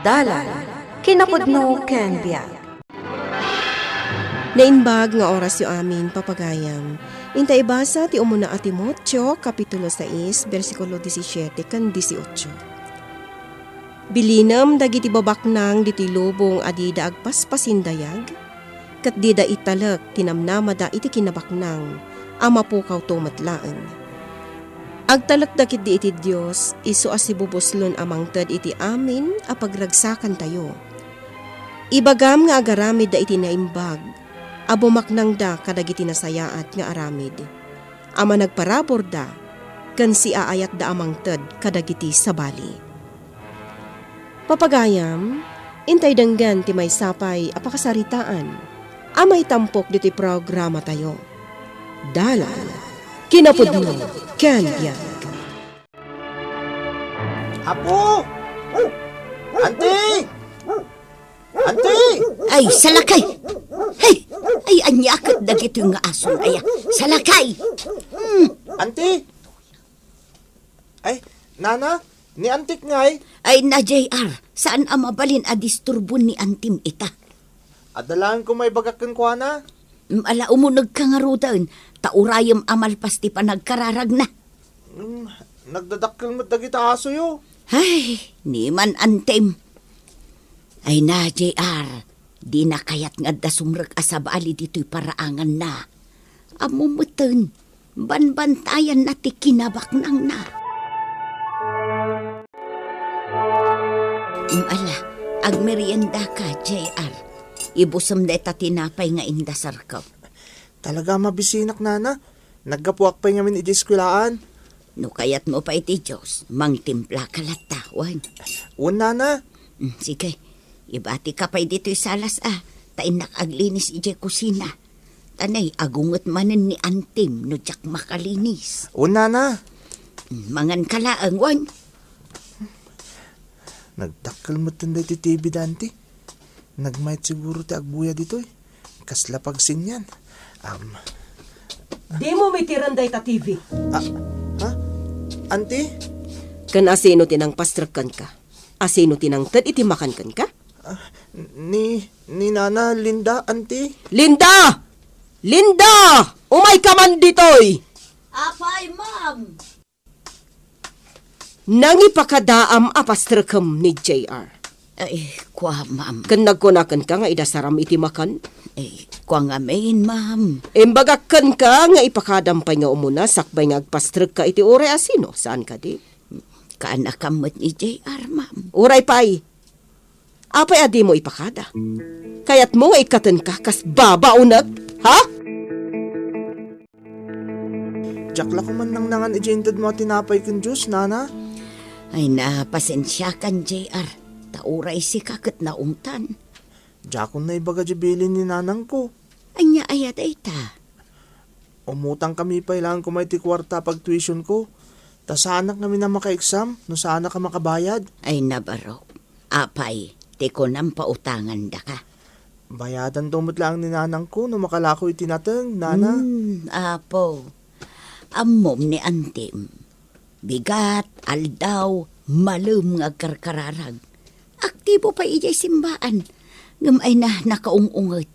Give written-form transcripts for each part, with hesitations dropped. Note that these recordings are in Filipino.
Dalan, kinapudno ken biag. Nainbag nga oras yu amin papagayam. Intay basa ti umuna a Timoteo, Kapitulo 6, versikulo 17 kan 18. Bilinam dagiti babaknang diti lubong adida agpaspasindayag, kat dida italak tinamnamada iti kinabaknang, ama pukaw tumatlaan. Agtalak dakit di iti Diyos, iso asibubuslon amang tad iti amin a pagragsakan tayo. Ibagam nga agaramid da iti naimbag, abumaknang da kadagiti nasayaat nga aramid. Ama nagparabor da, kan si aayat da amang tad kadagiti sabali. Papagayam, intay danggan ti may sapay apakasaritaan, amay tampok diti programa tayo. Dalan, kinapudno, ken biag. Apo! Auntie! Auntie! Ay, salakay! Ay, anyakot na gito nga ason aya. Salakay! Auntie! Ay, nana, ni antik ngay. Ay, na JR, saan ang mabalin a disturbon ni Antim ita? Adalaan ko may bagakan ko na. Ala umunag ka nga rudan, taurayam amal pasti pa nagkararag na. Nagdadakkel mo't dagita aso yo. Ay, ni man Antim. Ay na JR, di na kayat nga da sumrag asabali dito'y paraangan na. Amumutan, banbantayan na ti kinabaknang na. Ala, agmerienda ka, JR. Ibusam na ita tinapay nga indasar ka. Talaga mabisinak, nana. Naggapuak pa ngamin iti-eskwelaan. No kayat mo pa iti Diyos, mang timpla kalatawan. Nana. Sige, ibati ka pa dito'y salas tain nakaglinis iti kusina. Tanay, agungot manen ni Antim no jak makalinis. Nana. Mangan kalaang, wan. Nagdakkel mo't tinday ti TV dante. Nagmayt siguro ti agbuya dito'y. Kasla pagsinyan. Di mo mitiranday ta TV. Ha? Auntie? Kan asino tinang pastrakan ka? Asino tinang tad itimakan kan ka? Ni Nana Linda, auntie? Linda! Linda! Umay ka man ditoy! Apay, ma'am! Nangipakadaam apastrakam ni JR. Ay, kwa, ma'am. Kan nagkunakan ka nga idasaram itimakan? Ay, kwa nga main, ma'am. Imbagakan ka nga ipakadampay nga umuna sakbay nga agpastrak ka iti ore asino. Saan ka di? Kaanakamot ni JR, ma'am. Uray pay. Apay adi mo ipakada. Kaya't mo nga ikatan ka kas babaunag. Ha? Jakla ko man nang nangan ijentad mo tinapay kong Diyos, nana. Ay, napasensya kan, JR. Tauray si kakit na ungtan. Jakon na ibaga jabilin ni nanang ko. Anya ayat ay ta. Umutang kami pa ilang ko may tikwarta pag tuition ko. Ta saanak kami na maka-exam, no sana ka makabayad. Ay, nabaro. Apay, tiko nang pautangan da ka. Bayadan tumot lang ni nanang ko no makalako itinateng, nana. Apo, amom ni Antim. Bigat, aldaw, malum nga karkararag. Aktibo pa ijay simbaan. Ngam ay na nakaungungot.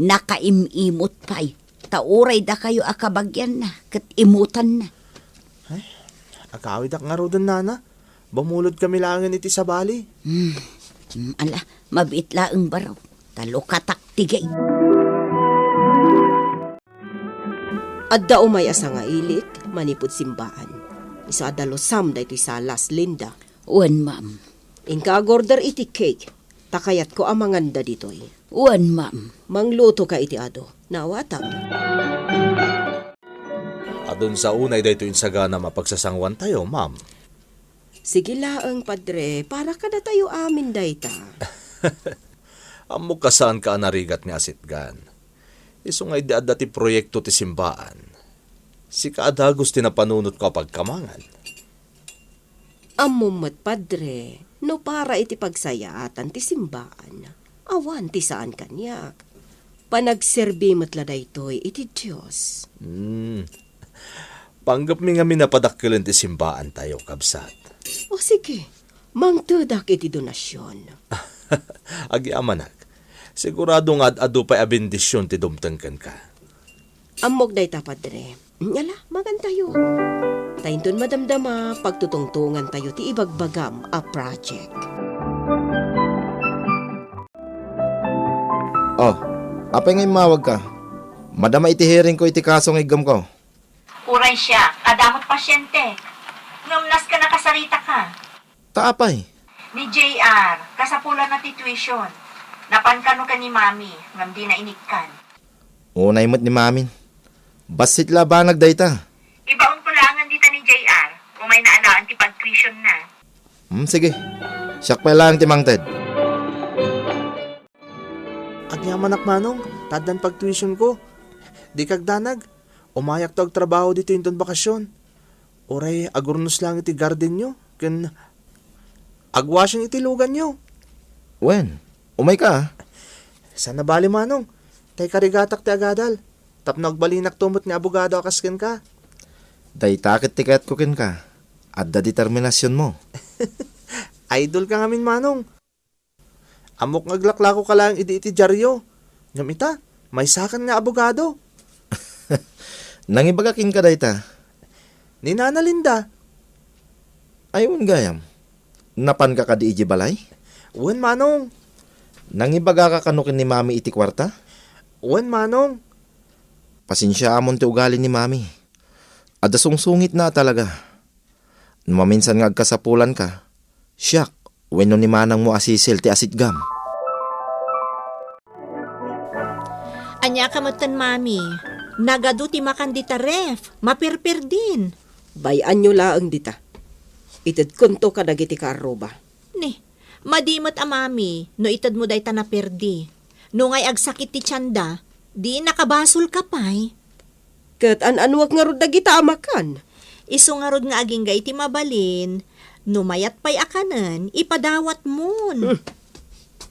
Nakaimimot pa'y. Tauray da kayo akabagyan na. Kat imutan na. Ay, akawid ak nga rodan, nana. Bumulod kami langin iti sa bali. Ala, mabit laang baraw. Talo katak tigay. Adda umay asa nga ilik, manipod simbaan. Isa adalosam da iti salas, Linda. Uwan, ma'am. Inka agorder iti cake. Takayat ko amanganda ditoy. Uwan, ma'am. Mangluto ka iti ado. Nawatag. Adun sa unay dayto insagana mapagsasangwan tayo, ma'am. Sige laang, padre. Para kada tayo amin dayta. Amo kasaan ka anarigat ni Asitgan. Iso nga idead dati proyekto ti simbaan. Si kaadagos tinapanunot ko pagkamangan. Amumat, padre. No para iti pagsayaatan ti simbaan. Awan ti saan kanyak. Panagserbi matla daytoy iti Diyos. Panggap mi nga minapadakkilan ti simbaan tayo, kabsat. O sige, Mangtudak iti donasyon. Agi amanak. Sigurado nga adu pa'y abindisyon ti dumtengken ka. Amok day ta, Padre. Ngala, magan tayo. Tainton madamdama, pagtutungtungan tayo ti ibagbagam a project. Oh, apay ngay mawag ka. Madama iti hearing ko iti kasong igam ko. Uray siya, kadamot pasyente. Ngamnas ka nakasarita ka. Taapay. Ni JR, kasapulan na ti tuition. Napankano ka ni Mami, ngam di na inikkan. Unay mo't ni mamin. Basit labanag dayta. Ibaon ko langan dita ni JR, kung may naalaan ti pag-tuition na. Sige. Siyak pa lang ti Mang Ted. Agyaman manong, tadan pag-tuition ko. Di kagdanag, umayak to ag trabaho dito yung bakasyon. Oray, agurnos lang iti garden nyo, ken agwasyon iti lugan nyo. Wen, umay ka ah. Sana bali manong, tay karigatak ti agadal. Tapno agbalinak tumot ni abogado akasken ka. Dayta ket tiket ko ken ka. Adda determinasyon mo. Idol ka ngamin manong. Amok ngaglaklako ka lang iti dyaryo. Ngam ita, may sakan nga abogado. Nangibagakin ka dayta. Ni Nana Linda. Ayun gayam. Napan ka di iji balay? Uwan manong. Nangibaga ka kanukin ni mami iti kwarta? Uwan manong. Pasensya amon ti ugali ni mami. Adda sungsungit na talaga. Maminsan nga agkasapulan ka. Siyak, wenno ni manang mo asisil ti asitgam. Anya kamatan, Mami. Nagadu ti makan di taref. Mapirpir din. Bayan nyo laang dita. Itad kunto ka dagiti ka aroba. Ni, madimot a Mami, no itad mo day tanapirdi. No ngay agsakit ti tiyanda, di nakabasol ka pa'y. Kat an-anwag nga rod dagita amakan. Isu nga rod nga aging gay ti mabalin, no mayat pa'y akanan, ipadawat mon.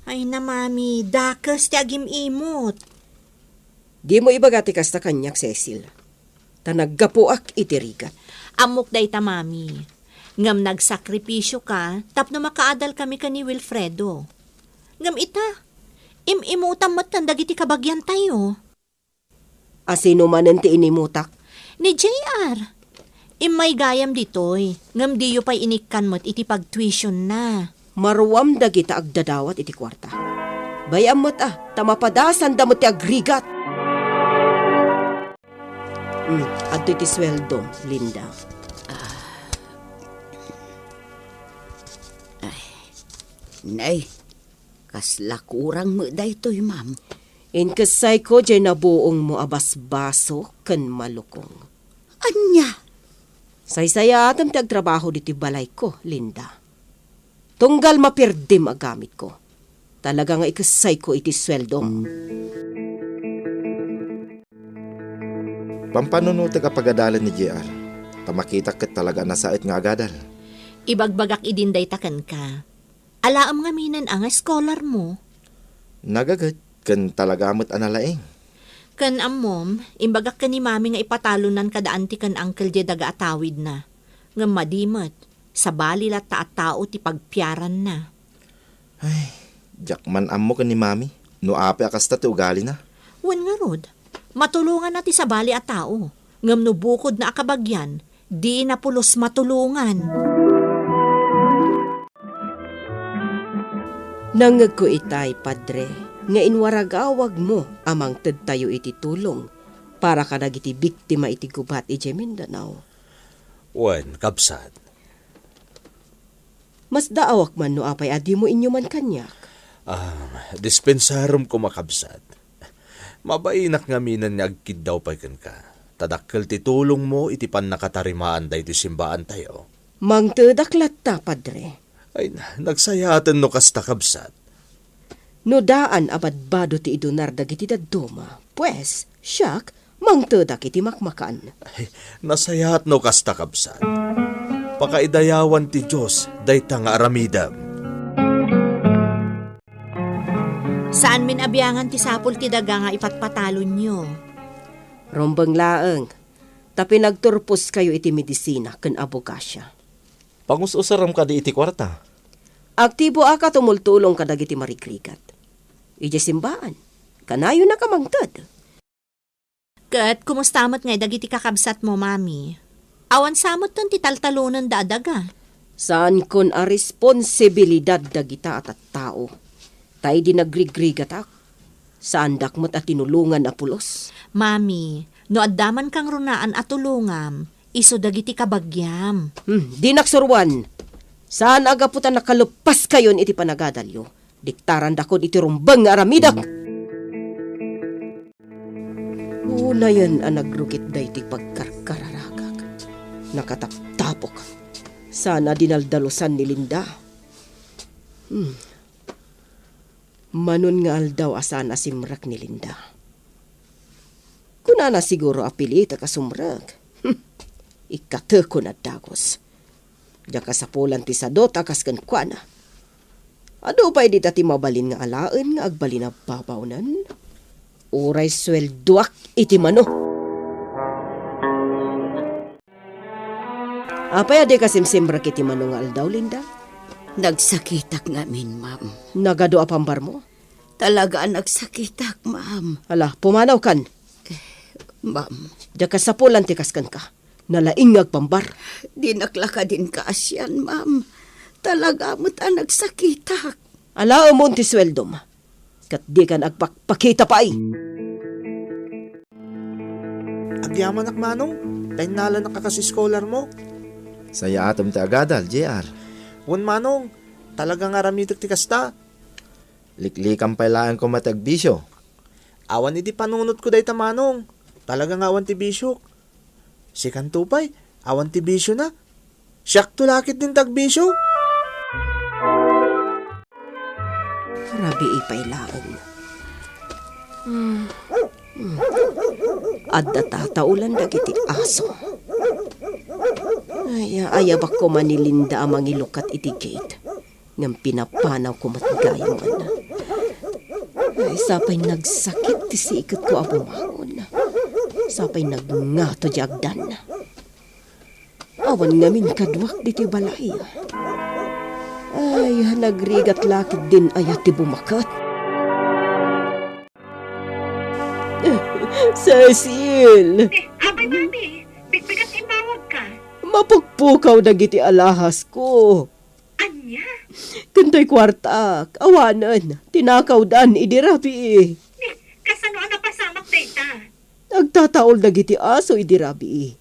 Ay na Mami, dakas ti agim imot. Di mo ibagati kasta kanyak, Cecil. Tanaggapuak itirigat. Amok day ta, Mami. Ngam nagsakripisyo ka, tapno makaadal kami ka ni Wilfredo. Ngam ita, imimutam mo't tandagiti kabagyan tayo. Asino manen ti inimutak? Ni JR. Imay gayam ditoy, ngam diyo pa'y inikkan mo't iti pag-tuition na. Maruam dagita agdadawat iti kwarta. Bayam mo't tamapadasan damot ti agrigat. Adto iti sweldo, Linda. Nay, kasla kurang mo daytoy, ma'am. Inkasay ko dyan nabuong mo abas-baso kan malukong. Anya? Saysaya atam ti agtrabaho diti balay ko, Linda. Tunggal mapirdim agamit ko. Talaga nga ikasay ko iti sweldo. Pampanunuti ka pagadalan ni JR. Tamakita ket talaga nasait nga agadal. Ibagbagak idinday takan ka. Alaam nga minan ang scholar mo. Nagagat kan talaga mo't analaing. Kan amom, imbagak ka ni Mami nga ipatalunan kadaan ti kan Uncle Jed daga atawid na. Nga madimot, sa bali lat tao ti pagpiaran na. Ay, jakman ammo ka ni mami. No ape akasta ti ugali na. Wan nga rod, matulungan na ti sa bali at tao. Ngam no bukod na akabagyan, di na pulos matulungan. Nangag ko itay, Padre, nga inwaragawag mo amang ted tayo iti tulong para ka nagiti biktima iti gubat iti Mindanao. Wen, kapsat. Mas daawak man no apay adi mo inyo man kanyak. Dispensarum ko makabsat. Mabainak nga minan niya agkid daw pa kan ka. Tadakkel ti tulong mo iti pan nakatarimaan day ti simbaan tayo. Mang tedaklat ta, Padre. Ay, nagsayatan no kasta kabsat. No daan abadbado ti idunar dagiti dadduma. Pues, siyak, mang tedak iti makmakan. Ay, nasayat no kasta kabsat. Pakaidayawan ti Diyos dayta nga aramidam. Saan min abiyangan ti sapul ti daga nga ipatpatalon nyo? Rombang laeng, tapi nagturpos kayo iti medisina ken abogasya. Pangus-usaram ka di iti kwarta. Aktibo aka tumultulong ka dagiti marikrikat. Ije simbaan, kanayo na kamangtad. Kat, kumustamat nga dagiti kakabsat mo, mami? Awan samot ton ti taltalunan da adaga. Saan kon a responsibilidad dagita at tao? Tay di nagrigrigatak. Saan dakmat at tinulungan a pulos? Mami, no addaman kang runaan at tulungam, iso dagiti kabagyam. Di naksurwan. Saan agaputan nakalupas kayon iti panagadalyo? Diktaran dakod iti rumbang nga aramidak. Una yan ang nagrugit da iti pagkarkararagag. Nakataptapok. Sana dinaldalusan ni Linda. Manon nga aldaw asan asimrak ni Linda. Kuna na siguro apilita kasumrak. Ikate ko na dagos. Diya kasapulan ti sadot akas kan kwa na. Ado pa di tati mabalin nga alaan nga agbalin na babawnan. Uray swelduak iti mano. Apay ade kasimsimrak iti mano nga aldaw, Linda? Nagsakitak ngamin, ma'am. Nagado apambar mo? Talagaan nagsakitak, ma'am. Ala, pumanaw kan. Ma'am, Diya kasapulan ti kaskan ka. Nalaing agpambar. dinaklaka din ka asyan, ma'am. Talaga mo't ang nagsakitak. Ala umon ti sweldom. Kat di kan agpakita pa ay. Agyaman Manong, tayo nala nakakasiskolar mo. Saya atom ti agadal, JR. Wan Manong, talagang aramitek ti kasta. Liklikang pailaan ko matagbisyo. Awan iti panunot ko day ta Manong. Talagang awan ti bisyok. Si Kantupay, awan ti bisyo na. Siyak tulakit din tagbisyo. Rabi ipailaan. Adda tataulan dagiti aso. Ayabak ko man ni Linda amang ilukat iti gate. Ngam pinapanaw ko matgaya man. Ay, sapay nagsakit ti siikot ko abumangon. Sapay nagngato di agdan. Awan ngamin kadwak diti balay. Ay, nagrigat lakit din ayat ti bumakat. Cecil! Abay, mami, bigbigat imawag ka. Mapugpukaw dagiti alahas ko. Anya? Kantoy kwarta, awanan, tinakaw dan, idirabi. Kasano ang napasamak data? Nagtataol dagiti aso, idirabi.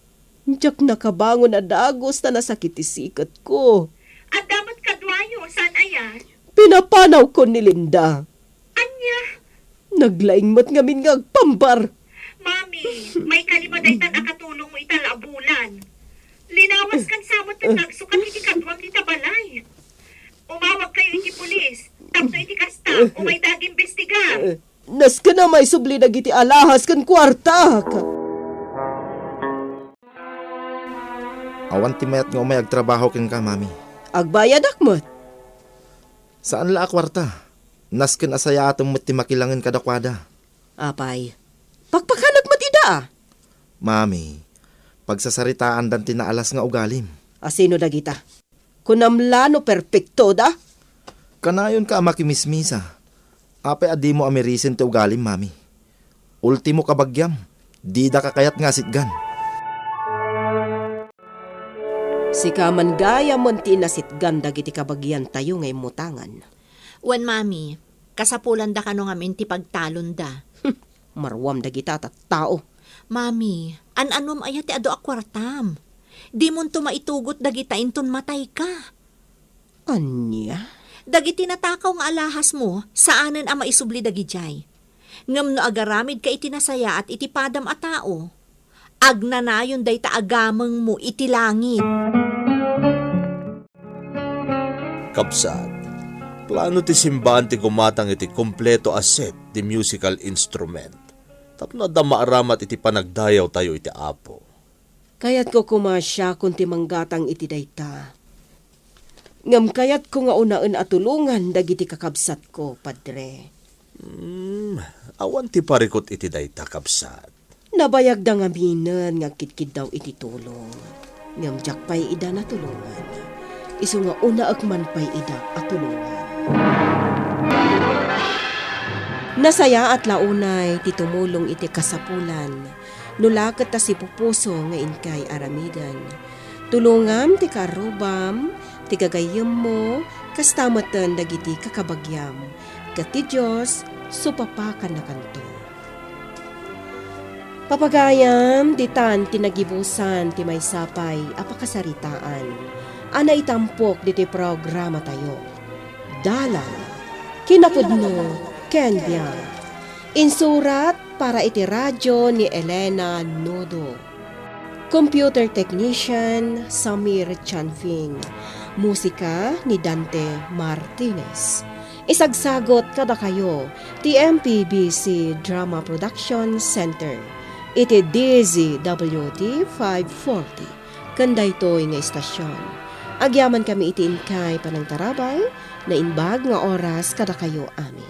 Diyak nakabangon na dagos na nasakit isikat ko. At damat kadwayo, saan aya? Pinapanaw ko ni Linda. Anya? Naglaing mat ngamin nga agpambar. Mami, may kalimadaytan akatulong mo italabulan. Linawas kan samot na nagsukat iti kadwang iti balay. Umawag kayo iti pulis, tapno iti kasta, o may daging bestigar. Nas ka na may subli dagiti alahas kan kwarta. Awan ti mayat nga umay agtrabaho ken ka, mami. Agbayad akmat. Saan la akwarta? Nasken asaya atom met ti makilangin kadakwada. Apay, pakpakanag matida. Mami, pagsasaritaan dan tinaalas nga ugalim. Asino dagita? Kunamlano perfecto da? Kanayon ka makimismisa. Ape adi mo amerisin ti ugalim, mami. Ultimo kabagyam, di da kakayat nga sitgan. Si kaman gaya mon tinasitgan dagiti kabagyan tayo ngay mutangan. Wan, mami, kasapulan da kano ngamin ti pagtalon da. Marwam dagita at tao. Mami, an-anom ayat ti ado akwartam. Di mon to maitugot dagita inton matay ka. Anya? Dagiti natakaw nga alahas mo, saanen ang maisubli dagijay. Ngam no agaramid ka iti nasaya at iti padam a tao. Agnanayon day ta agamang mo iti langit. Kabsat, plano ti simbahan ti gumatang iti kompleto aset ti musical instrument. Tapno da maaramat iti panagdayaw tayo iti apo. Kayat ko kumasya kung timanggatang iti dayta. Ngam kayat ko nga unaan atulungan dagiti kakabsat ko, padre. Awan ti parikot iti dayta, kabsat. Nabayag da nga minan nga kitkid daw iti tulong. Ngam jakpay ida na tulungan. Isu nga una agman pa'y ida at tulungan. Nasaya at launay ti tumulong iti kasapulan. Nulakat ta si pupuso nga inkay aramidan. Tulungam ti karubam, ti gagayam mo, kastamatan dagiti kakabagyam. Kati Diyos, supapakan na kanto. Papagayam, ditan tinagibusan ti may sapay apakasaritaan. Ana itampok diti programa tayo. Dalan, kinapudno, Ken Biang. Insurat para iti radyo ni Elena Nodo. Computer Technician Samir Chanfing. Musika ni Dante Martinez. Isagsagot kada kayo ti MPBC Drama Production Center. Iti DZWD 540. Kanday to'y nga istasyon. Agyaman kami iti inkay panang tarabay na inbag nga oras kada kayo amin.